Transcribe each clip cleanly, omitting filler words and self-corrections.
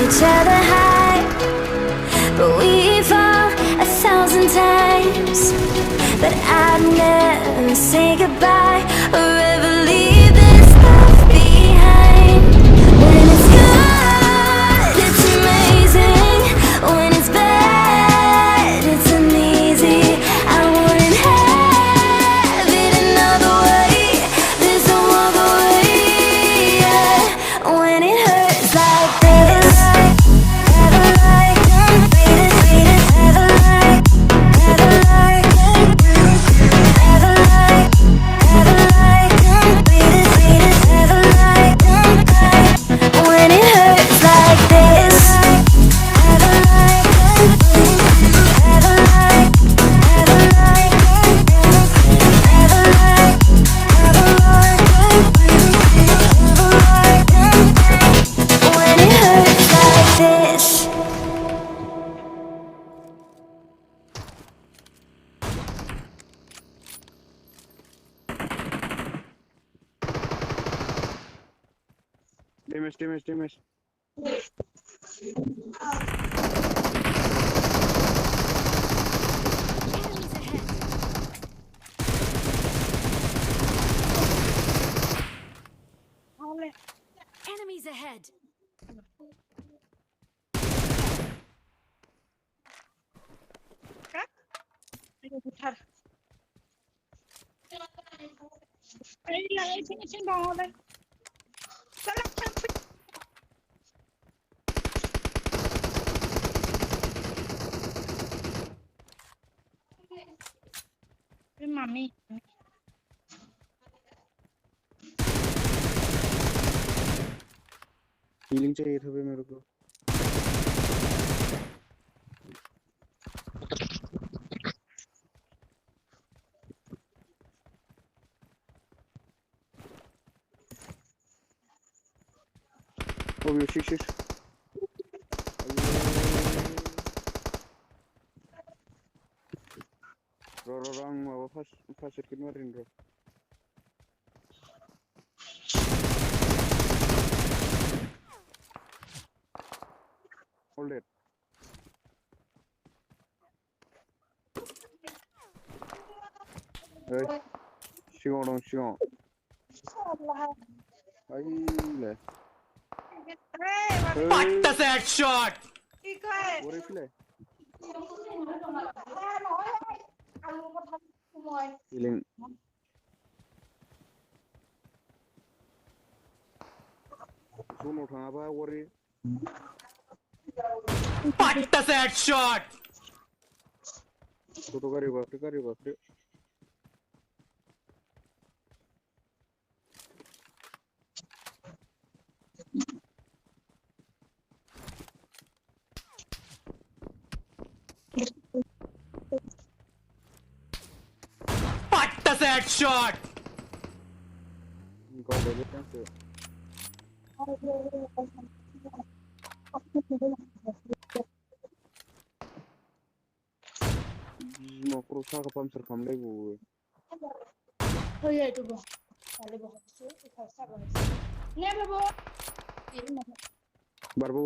each other high, but we fall 1,000 times. But I'd never say goodbye or ever leave this stuff behind. When it's good, it's amazing. When it's bad, it's uneasy. I wouldn't have it another way. There's no other way, yeah. When it hurts like this, never like, never like, never like, never like, never like, never like, when it hurts like this, never like, never like, never like, never like, never like, when it hurts like this. Damage. Enemies ahead. Trên bò đây. Sao lắc chân phi. Bên mami. Healing चाहिए था भाई मेरे को। ओ भी शीश Rang माबा fast circuit Marin र Hold it. Hey, sigon. Ay le. What the that shot? Ore file. Healing. Suno thangaba ore. What the that shot? तो करी बाप रे What the that shot? निकाल दे कैसे Macro saca panzer kamle bu. Thôi tụi bò. Lại bò xuống thì phải sao rồi. Nghe bò. Barbo.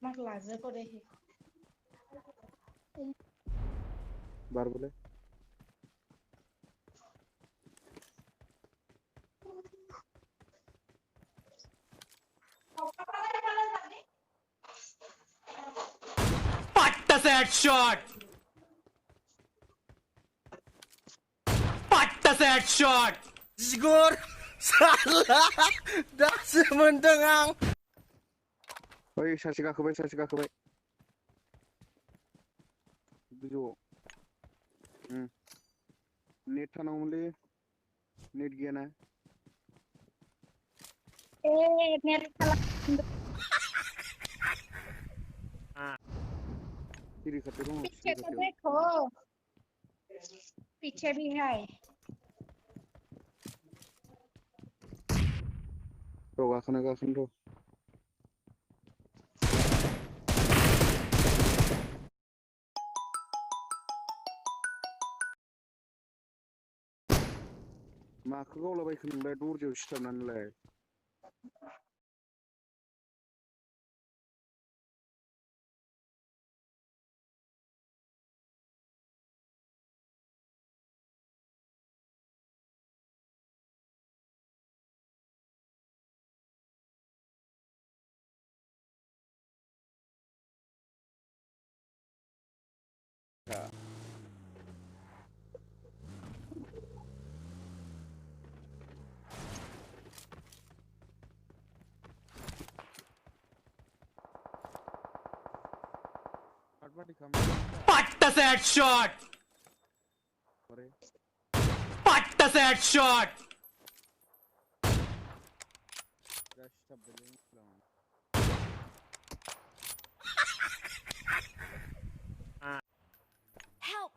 Mắc là giờ có đây. Barbo le. What the that shot? What the that shot? Sigor salah dah semendengang. Oi saksi gakobai. Bujo. Net था ना उमले net गया ना Net salah. तेरी खतरे को पीछे तो देखो. पीछे भी है. तो गाखने तो माखौ गावलाबायखो नोंलाय दरजायाव सिथाबनानैलाय गारि खालामनो Patta headshot! मारे Patta headshot! जा सिथाबबायलै मस्ला Help!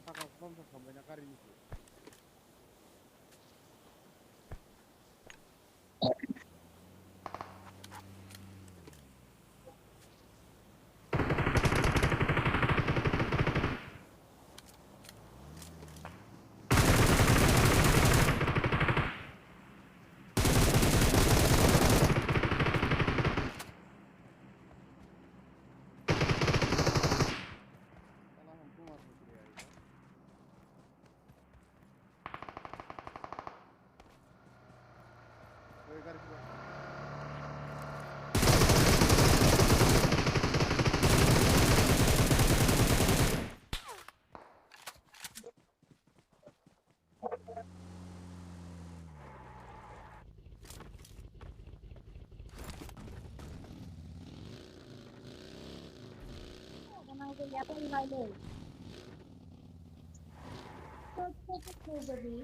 साखा खमसा खालामबायना गारिनिखौ साला हमको मार फेंक रहा है यार ओए गाड़ी की Kenal dia apa nilai lo? Kau jadi.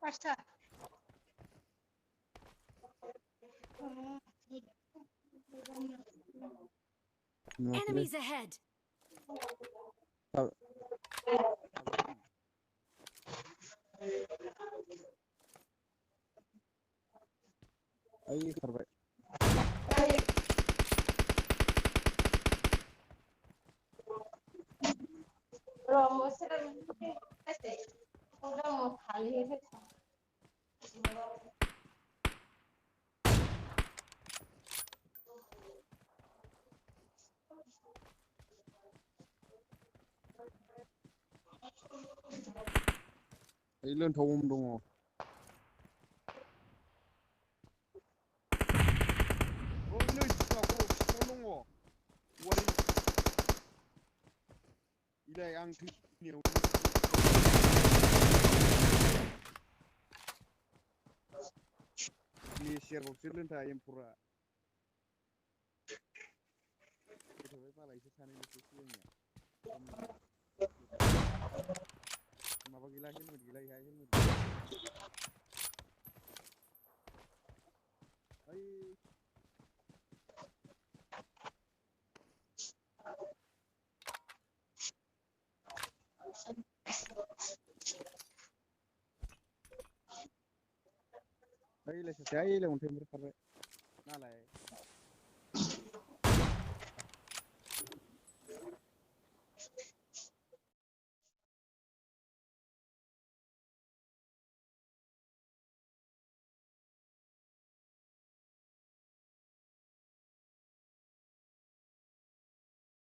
Pasta. Enemies ahead! आई खरबाय Romo serang este. Romo kali ini. ओइ लोंथावम दङ ओइ नै सिख्लाखौ सिख्लाव दङ वारि इलाय आं थैनायाव लेसियारबावसो लोंथा एम्फरा गोथावै मालायसो सानैल'सो सिगांनिया माबा गैला हेलमेट गैला इहा हेलमेट ओइ ओइलाय सासे ओइलाय अन्थाइनिफ्राय खारबाय नालाय